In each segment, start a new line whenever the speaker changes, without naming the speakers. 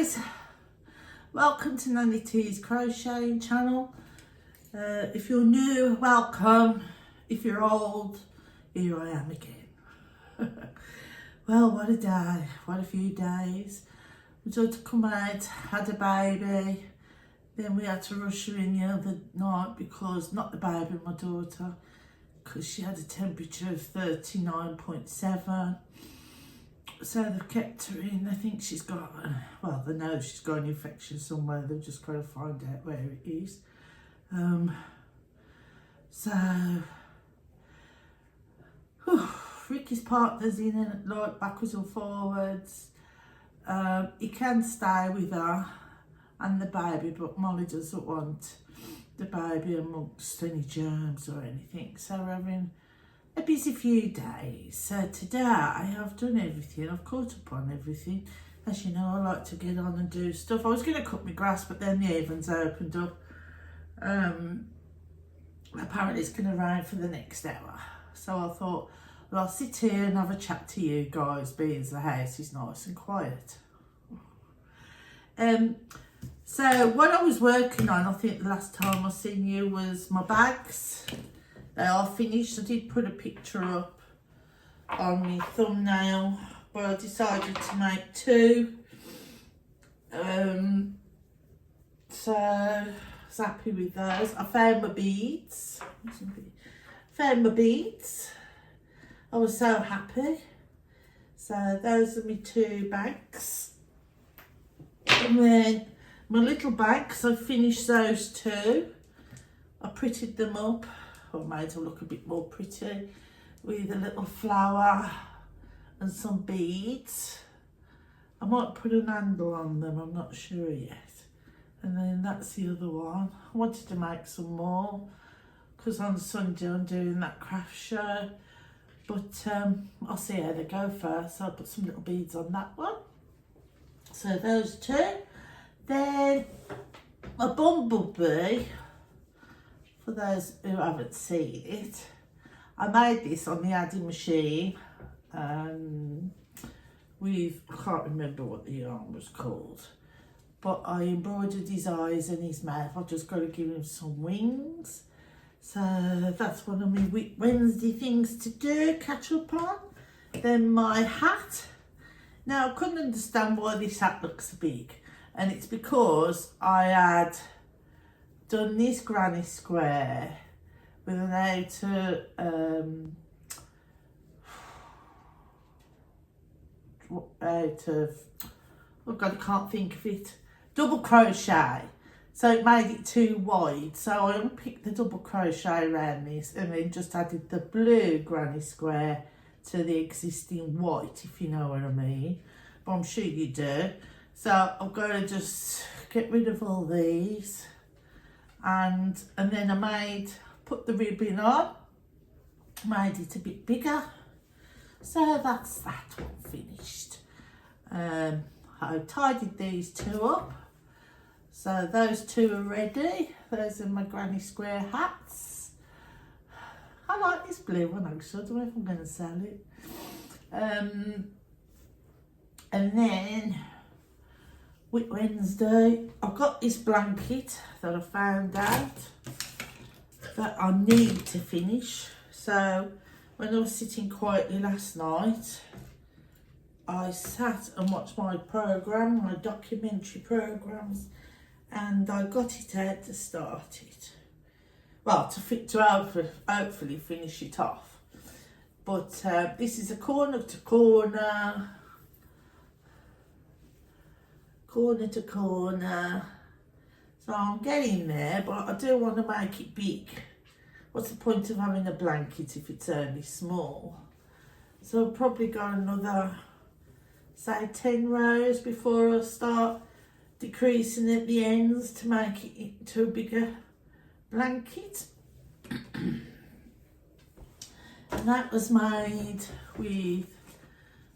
guys, welcome to NannyT's crocheting channel. If you're new, welcome. If you're old, here I am again. Well, what a day, what a few days. We had to come out, had a baby, then we had to rush her in the other night because, not the baby, my daughter, because she had a temperature of 39.7. So they've kept her in. They think she's got, well, they know she's got an infection somewhere. They've just got to find out where it is. Ricky's partner's in and like backwards and forwards. He can stay with her and the baby, but Molly doesn't want the baby amongst any germs or anything. So we're having a busy few days. So today I've done everything. I've caught up on everything. As you know, I like to get on and do stuff. I was going to cut my grass, but then the heavens opened up. Apparently it's going to rain for the next hour. So I thought, well, I'll sit here and have a chat to you guys, being the house is nice and quiet. So what I was working on, I think the last time I seen you, was my bags. They are finished. I did put a picture up on my thumbnail, but I decided to make two. So I was happy with those. I found my beads. I was so happy. So those are my two bags. And then my little bags, I finished those two. I prettied them up. I made them look a bit more pretty with a little flower and some beads. I might put an handle on them, I'm not sure yet. And then that's the other one. I wanted to make some more because on Sunday I'm doing that craft show, but I'll see how they go first. I'll put some little beads on that one. So those two. Then a bumblebee. For those who haven't seen it, I made this on the adding machine with, I can't remember what the yarn was called, but I embroidered his eyes and his mouth. I've just got to give him some wings. So that's one of my Wednesday things to do, catch up on. Then my hat. Now I couldn't understand why this hat looks so big, and it's because I had done this granny square with an outer out of, oh god, I can't think of it, double crochet, so it made it too wide. So I unpicked the double crochet around this and then just added the blue granny square to the existing white, if you know what I mean, but I'm sure you do. So I'm going to just get rid of all these. And then I put the ribbon on, made it a bit bigger. So that's that one finished. I tidied these two up. So those two are ready. Those are my granny square hats. I like this blue one actually. I don't know if I'm going to sell it. And then Wednesday, I've got this blanket that I found out that I need to finish. So when I was sitting quietly last night, I sat and watched my programme, my documentary programmes, and I got it out to start it. Well, to hopefully finish it off. But this is a corner to corner to corner, so I'm getting there, but I do want to make it big. What's the point of having a blanket if it's only small? So I'll probably go another, say 10 rows before I start decreasing at the ends to make it into a bigger blanket. And that was made with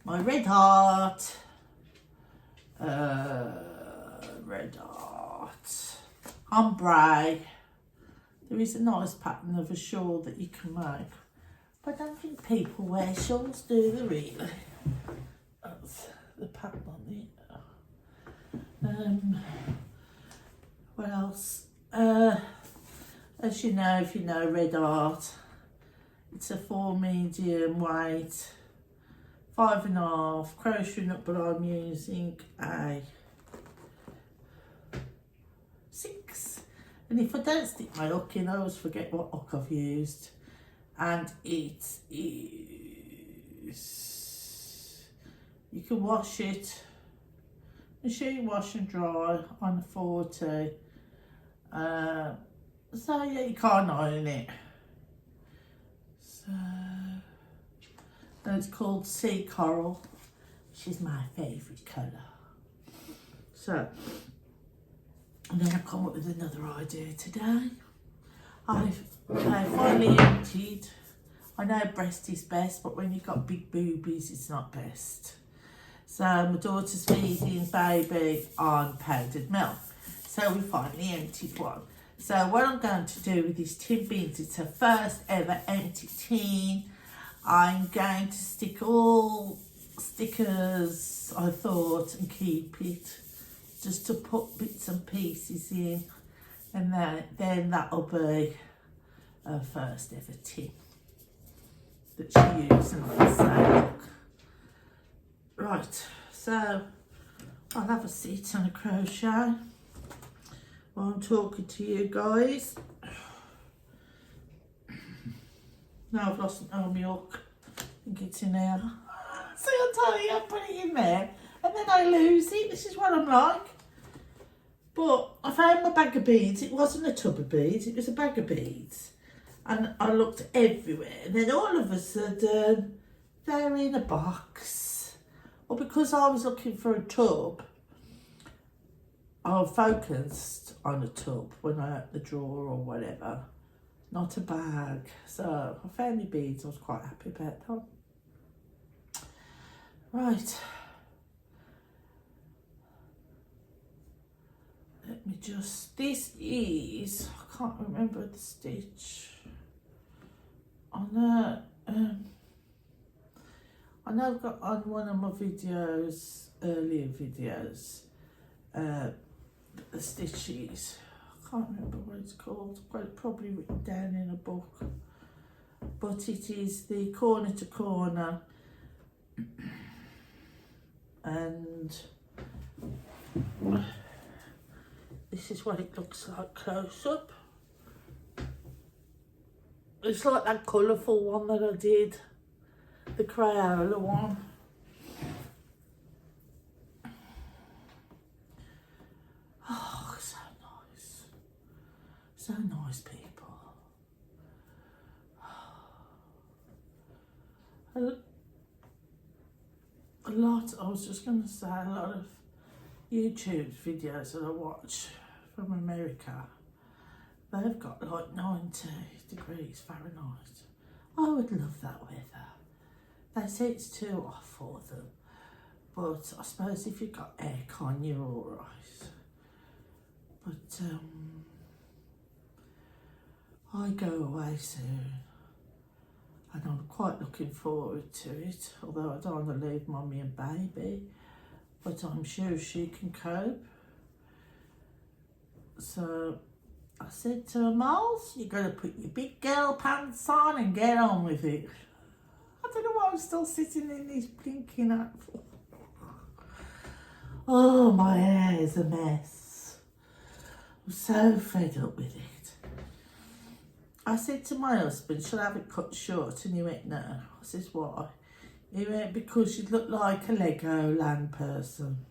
my red heart, ombre. There is a nice pattern of a shawl that you can make, but I don't think people wear shawls, do they really? That's the pattern on it. What else? As you know, if you know Red Art, it's a 4 medium weight, 5.5 crochet nut, but I'm using a 6. And if I don't stick my hook in, I always forget what hook I've used. And it is, you can wash it, machine wash and dry on a 40. So yeah, you can't iron it. So, and it's called Sea Coral, which is my favourite colour. So, and then I've come up with another idea today. I've finally emptied. I know breast is best, but when you've got big boobies, it's not best. So my daughter's feeding baby on powdered milk. So we finally emptied one. So what I'm going to do with these tin bins, it's a first ever empty tin. I'm going to stick all stickers, I thought, and keep it, just to put bits and pieces in. And then that'll be her first ever tin that she used, and I'll say, look. Right, so I'll have a sit and a crochet while I'm talking to you guys. Now I've lost my hook. I think it's in there. See, I tell you, I put it in there and then I lose it. This is what I'm like. But I found my bag of beads. It wasn't a tub of beads, it was a bag of beads. And I looked everywhere. And then all of a sudden, they're in a box. Well, because I was looking for a tub, I focused on a tub when I opened the drawer or whatever, not a bag. So I found my beads. I was quite happy about that. Right. Let me just, this is, I can't remember the stitch. I know I've got on one of my videos, earlier videos, the stitches. I can't remember what it's called. I've got it probably written down in a book. But it is the corner to corner. And this is what it looks like close up. It's like that colourful one that I did, the Crayola one. Oh, so nice. So nice, people. A lot, I was just going to say, a lot of YouTube videos that I watch from America, they've got like 90 degrees Fahrenheit. I would love that weather. They say it's too hot for them, but I suppose if you've got aircon, you're all right. But I go away soon, and I'm quite looking forward to it, although I don't want to leave mummy and baby, but I'm sure she can cope. So I said to her, Miles, you got to put your big girl pants on and get on with it. I don't know why I'm still sitting in this blinking hat for. Oh, my hair is a mess. I'm so fed up with it. I said to my husband, shall I have it cut short? And he went, no. I says, why? He went, because you look like a Legoland person.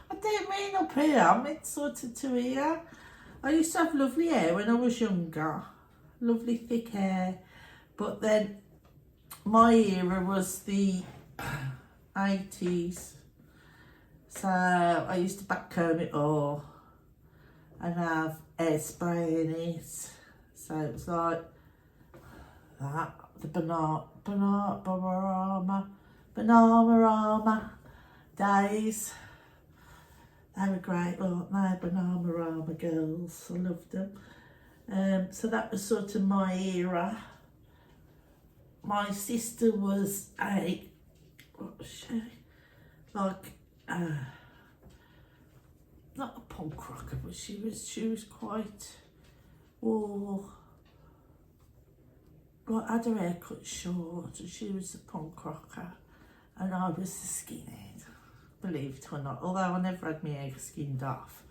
I don't mean up here, I meant sort of to here. I used to have lovely hair when I was younger. Lovely thick hair. But then my era was the 80s. So I used to backcomb it all and have hairspray in it. So it was like that. The Bananarama days. They were great, weren't they? Bananarama girls. I loved them. So that was sort of my era. My sister was a, what was she? Like not a punk rocker, but she was quite, oh, got had her hair cut short, and she was the punk rocker, and I was the skinhead, believe it or not. Although I never had my hair skinned off,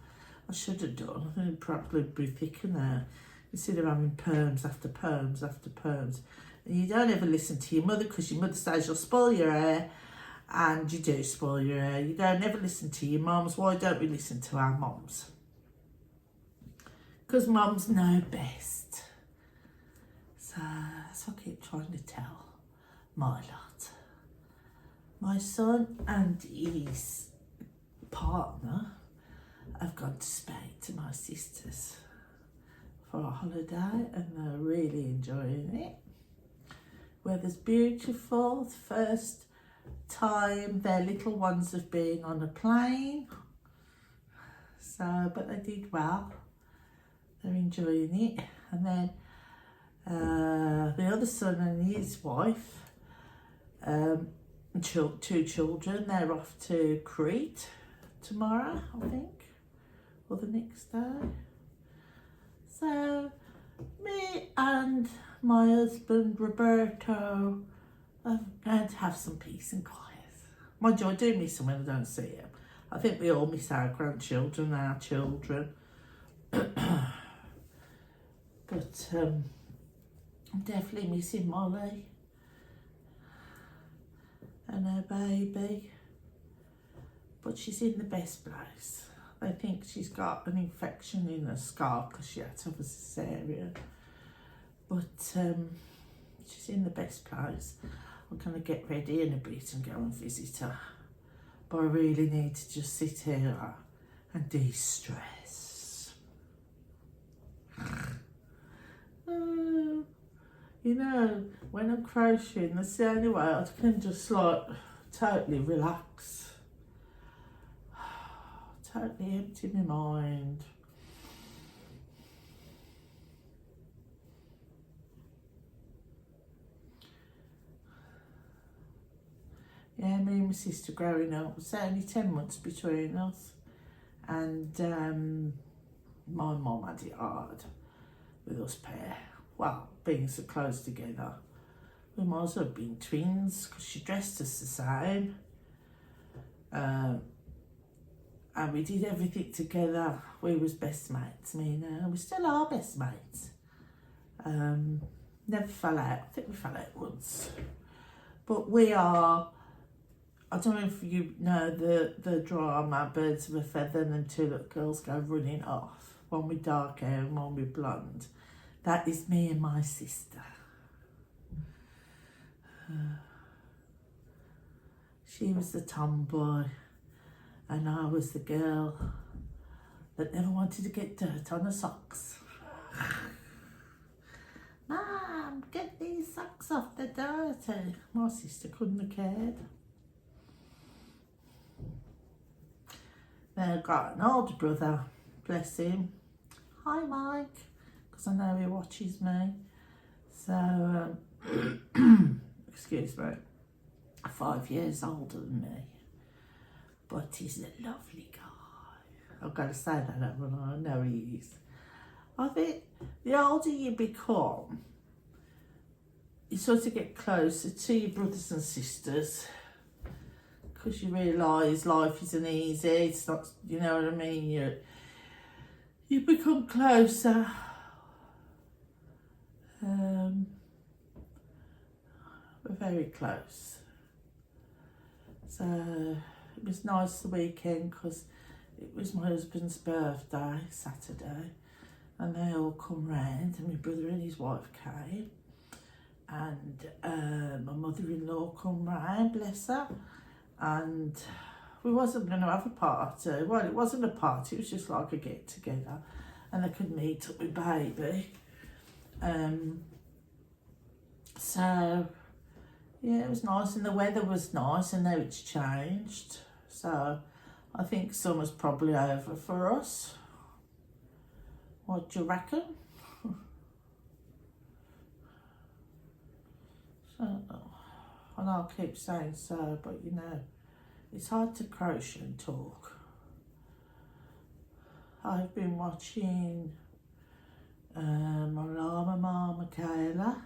I should have done. I think probably be thicker now, instead of having perms after perms after perms. And you don't ever listen to your mother, because your mother says you'll spoil your hair, and you do spoil your hair. You don't ever listen to your mums. Why don't we listen to our mums? Because mums know best. So that's what I keep trying to tell my lot. My son and his partner have gone to Spain to my sister's for a holiday, and they're really enjoying it. Weather's beautiful. The first time their little ones have been on a plane, so but they did well. They're enjoying it. And then the other son and his wife, two children, they're off to Crete tomorrow, I think, or the next day. So me and my husband Roberto are going to have some peace and quiet. Mind you, I do miss them when I don't see them. I think we all miss our grandchildren, our children. But I'm definitely missing Molly and her baby. But she's in the best place. They think she's got an infection in her skull because she had to have a cesarean. But she's in the best place. I'm going to get ready in a bit and go and visit her. But I really need to just sit here and de-stress. You know, when I'm crocheting, that's the only way I can just like totally relax. Totally empty my mind. Yeah, me and my sister growing up, it's only 10 months between us, and my mum had it hard with us pair. Well, being so close together. We might as well have been twins, because she dressed us the same. And we did everything together. We was best mates, me and her. We still are best mates. Never fell out. I think we fell out once. But we are, I don't know if you know the drama, Birds of a Feather, and then two little girls go running off. One with dark hair and one with blonde. That is me and my sister. She was the tomboy, and I was the girl that never wanted to get dirt on her socks. Mum, get these socks off, they're dirty. My sister couldn't have cared. Then I got an older brother, bless him. Hi Mike, because I know he watches me. So, excuse me, 5 years older than me. But he's a lovely guy. I've got to say that, haven't I? I know he is. I think the older you become, you sort of get closer to your brothers and sisters, because you realise life isn't easy. It's not, you know what I mean? You become closer. We're very close. So it was nice the weekend, because it was my husband's birthday, Saturday, and they all come round, and my brother and his wife came, and my mother-in-law come round, bless her, and we wasn't going to have a party. Well, it wasn't a party, it was just like a get-together, and they could meet up with baby. So yeah, it was nice, and the weather was nice, and now it's changed. So I think summer's probably over for us. What do you reckon? So, I know I keep saying so, but you know, it's hard to crochet and talk. I've been watching my Llama Michaela.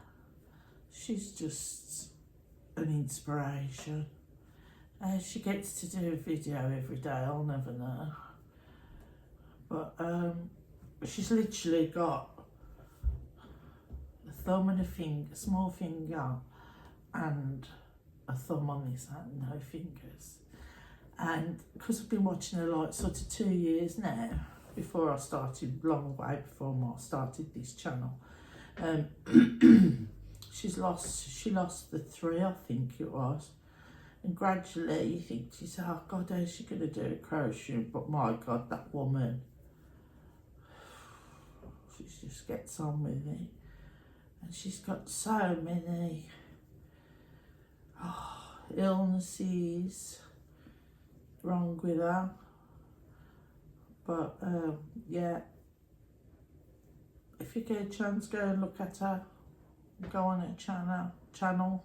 She's just an inspiration. She gets to do a video every day, I'll never know. But she's literally got a thumb and a finger, small finger, and a thumb on this hand, no fingers. And because I've been watching her like sort of 2 years now, before I started, long way before I started this channel, she lost the 3, I think it was. And gradually you think to yourself, oh God, how's she going to do it crocheting? But my God, that woman, she just gets on with it. And she's got so many illnesses wrong with her. But yeah, if you get a chance, go and look at her. Go on her channel.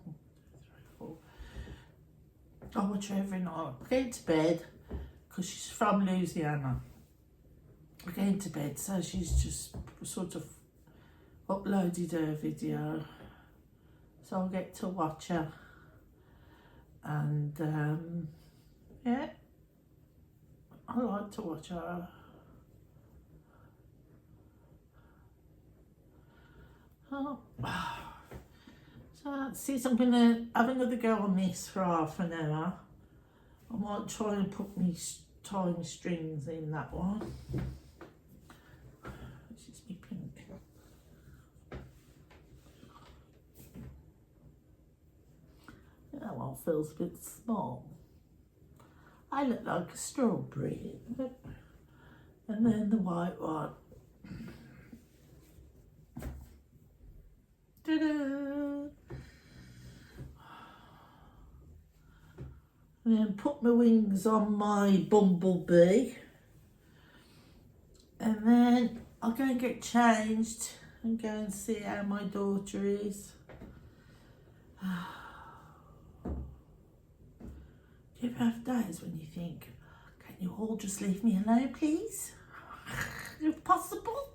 I watch her every night. I get into bed, because she's from Louisiana. I get into bed, so she's just sort of uploaded her video. So I'll get to watch her. And yeah, I like to watch her. Oh. So that's it. I'm going to have another go on this for half an hour. I might try and tie my strings in that one. This is my pink. That one feels a bit small. I look like a strawberry. And then the white one. Ta-da! And then put my wings on my bumblebee. And then I'll go and get changed and go and see how my daughter is. Do you ever have days when you think, can you all just leave me alone, please? If possible.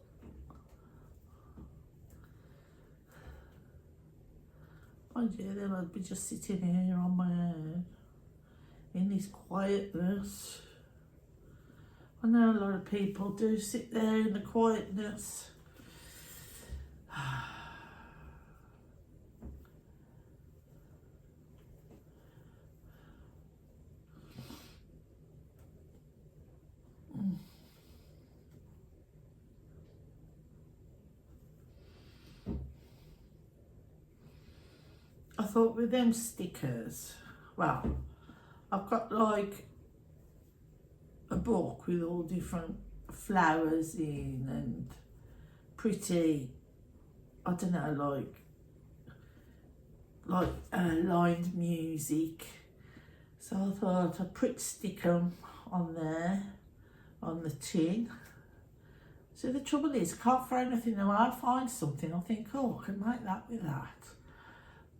Mind you, then I'd be just sitting here on my own in this quietness. I know a lot of people do sit there in the quietness. I thought with them stickers, well, I've got like a book with all different flowers in and pretty, I don't know, like lined music. So I thought I'd stick them on there, on the tin. So the trouble is, I can't throw anything away. I find something, I think, oh, I can make that with that.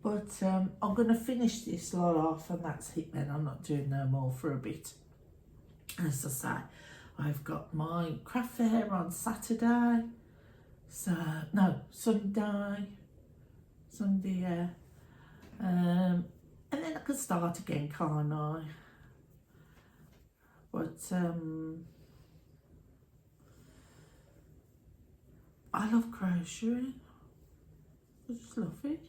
But I'm going to finish this lot off, and that's it then. I'm not doing no more for a bit. As I say, I've got my craft fair on Saturday. So, no, Sunday, yeah. And then I can start again, can't I? But I love crocheting. I just love it.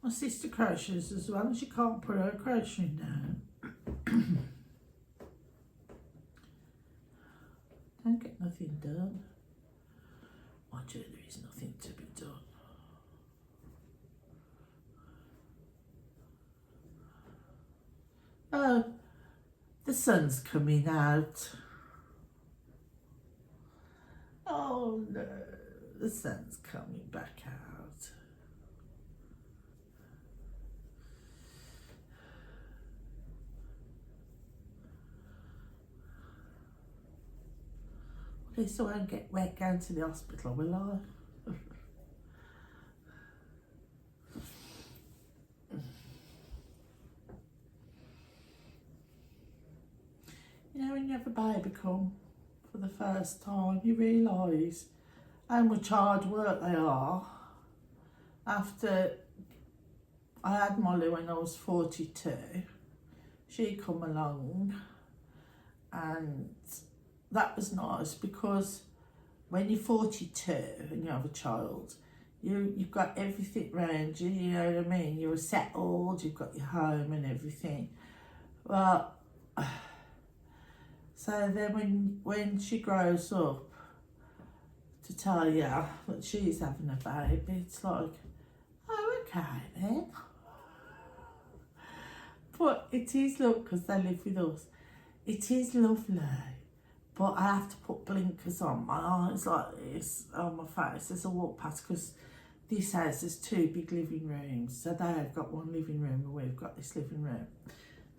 My sister crochets as well, and she can't put her crocheting down. Don't get nothing done. Mind you, there is nothing to be done. Oh, the sun's coming out. Oh no, the sun's coming back out. At least I won't get wet going to the hospital, will I? You know, when you have a baby come for the first time, you realise how much hard work they are. After I had Molly when I was 42, she come along, and that was nice because when you're 42 and you have a child, you've got everything around you, you know what I mean? You're settled, you've got your home and everything. Well, so then when she grows up, to tell you that she's having a baby, it's like, oh, okay then. But it is, look, because they live with us, it is lovely. But I have to put blinkers on my eyes like this, on my face as I walk past, because this house has 2 big living rooms. So they have got 1 living room and we've got this living room.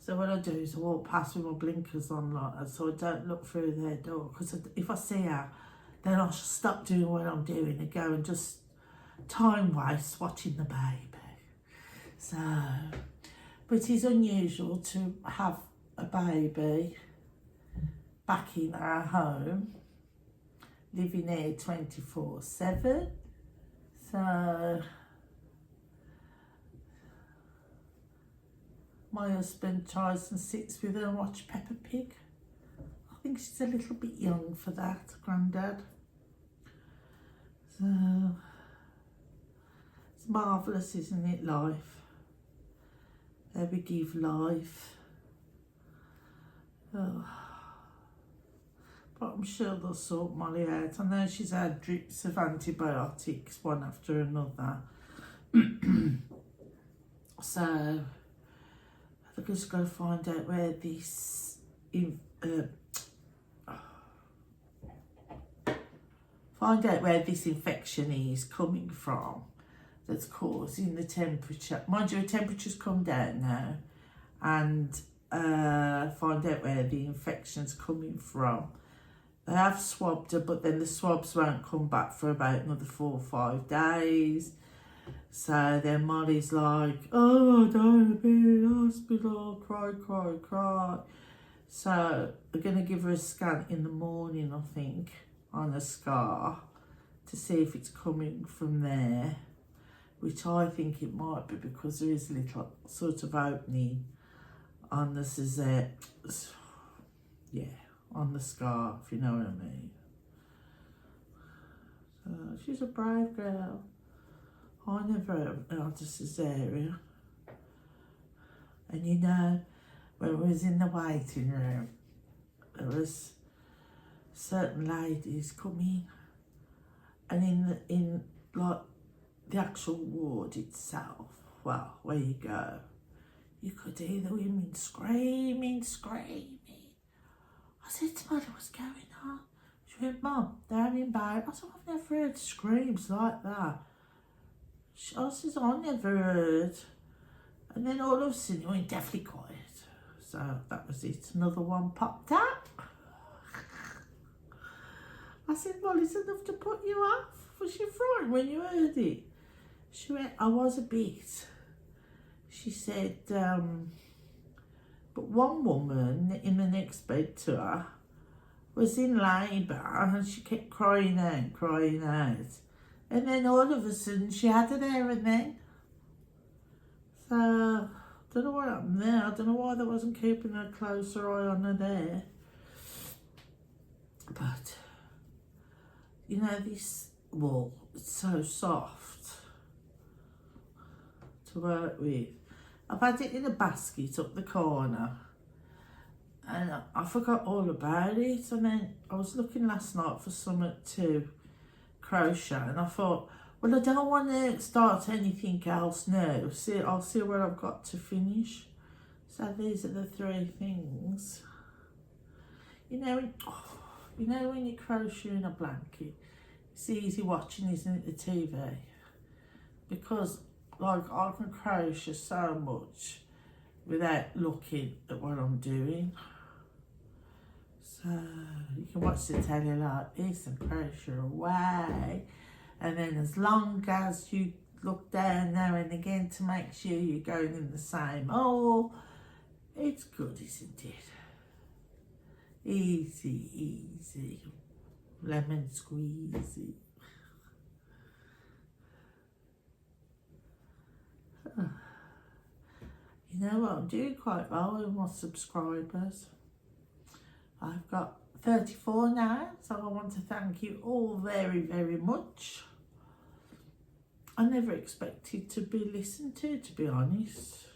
So what I do is I walk past with my blinkers on like that, so I don't look through their door, because if I see her, then I'll stop doing what I'm doing and go and just time waste watching the baby. So, but it's unusual to have a baby back in our home, living here 24/7. So my husband tries and sits with her and watches Peppa Pig. I think she's a little bit young for that, Grandad. So it's marvellous, isn't it, life? How we give life. Oh. But I'm sure they'll sort Molly out. I know she's had drips of antibiotics, one after another. So I've just got to find out where this infection is coming from that's causing the temperature. Mind you, the temperature's come down now, and find out where the infection's coming from. They have swabbed her, but then the swabs won't come back for about another 4 or 5 days. So then Molly's like, oh, I don't want to be in hospital, cry. So they're going to give her a scan in the morning, I think, on a scar to see if it's coming from there, which I think it might be, because there is a little sort of opening on the on the scar, if you know what I mean. So she's a brave girl. I never had a cesarean. And you know, when we was in the waiting room, there was certain ladies coming, and in like the actual ward itself, well, where you go, you could hear the women screaming. I said to Mother, what's going on? She went, Mum, they're having baby. I said, I've never heard screams like that. I says, I never heard. And then all of a sudden it went deathly quiet. So that was it. Another one popped up. I said, well, it's enough to put you off. Was you frightened when you heard it? She went, I was a bit. She said, but one woman in the next bed to her was in labour and she kept crying out. And then all of a sudden she had her there and then. So, I don't know what happened there. I don't know why they wasn't keeping a closer eye on her there. But, you know, this wool, it's so soft to work with. I've had it in a basket up the corner, and I forgot all about it. And then I was looking last night for something to crochet, and I thought, well, I don't want to start anything else now. I'll see where I've got to finish. So these are the 3 things. You know when you crochet in a blanket, it's easy watching, isn't it, the TV? Because like I can crochet so much without looking at what I'm doing. So you can watch the telly like this and crochet away, and then as long as you look down now and again to make sure you're going in the same hole, it's good, isn't it? Easy, easy. Lemon squeezy. You know what, I'm doing quite well with my subscribers. I've got 34 now, so I want to thank you all very, very much. I never expected to be listened to be honest.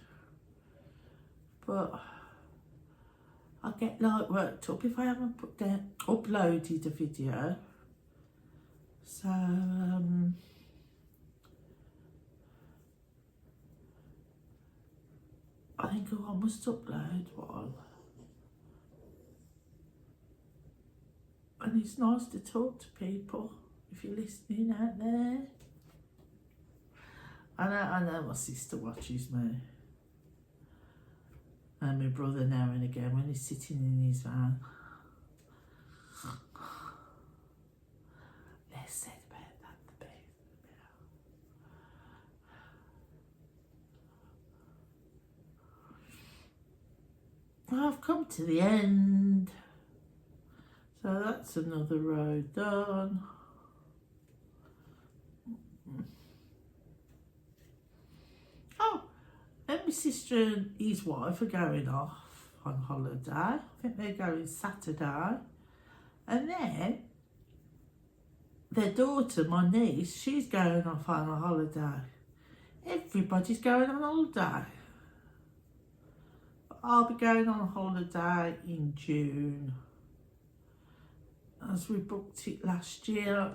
But I get like worked up if I haven't uploaded a video. So I think I must upload one. And it's nice to talk to people if you're listening out there. I know my sister watches me. And my brother now and again when he's sitting in his van. Less said about that, the better. Well, I've come to the end. So that's another row done. Oh, and my sister and his wife are going off on holiday. I think they're going Saturday. And then their daughter, my niece, she's going off on a holiday. Everybody's going on holiday. I'll be going on holiday in June, as we booked it last year.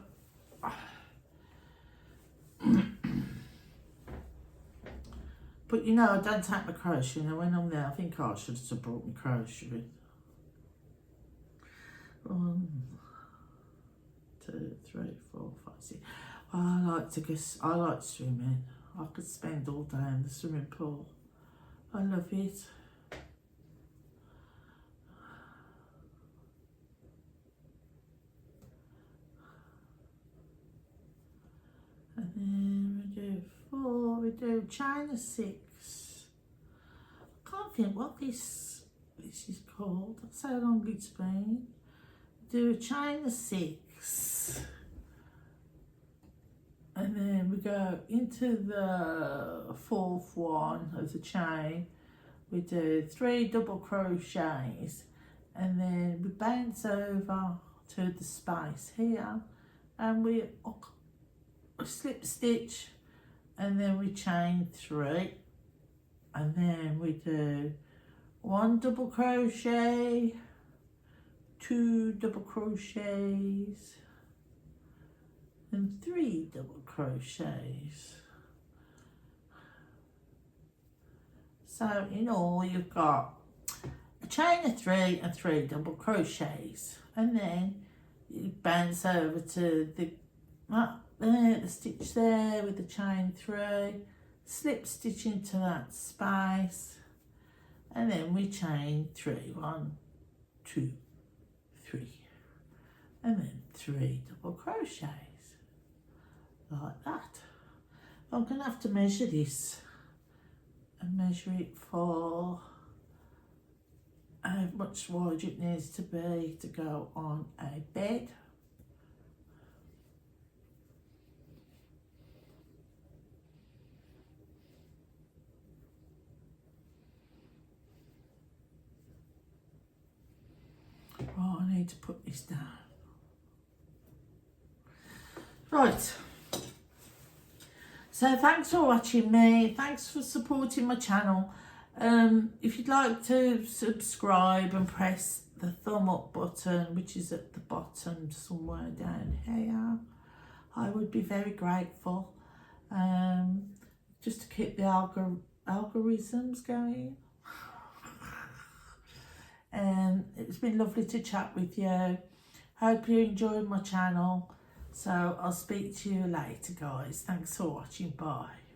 But you know, I don't take my crochet, and when I'm there, I think I should have brought my crochet. 1, 2, 3, 4, 5, 6. I like swimming. I could spend all day in the swimming pool. I love it. And then we do 4, we do chain of 6. I can't think what this is called. That's how long it's been. Do a chain of 6. And then we go into the 4th one of the chain. We do 3 double crochets. And then we bounce over to the space here. And we slip stitch, and then we chain 3, and then we do 1 double crochet, 2 double crochets, and 3 double crochets. So in all you've got a chain of 3 and 3 double crochets, and then you bounce over to the stitch there with the chain 3, slip stitch into that space, and then we chain 3, 1, 2, 3, and then 3 double crochets like that. I'm gonna have to measure this and measure it for how much wide it needs to be to go on a bed. Oh, I need to put this down. Right. So thanks for watching me. Thanks for supporting my channel. If you'd like to subscribe and press the thumb up button, which is at the bottom somewhere down here, I would be very grateful. Just to keep the algorithms going. It's been lovely to chat with you. Hope you enjoyed my channel. So I'll speak to you later, guys. Thanks for watching. Bye.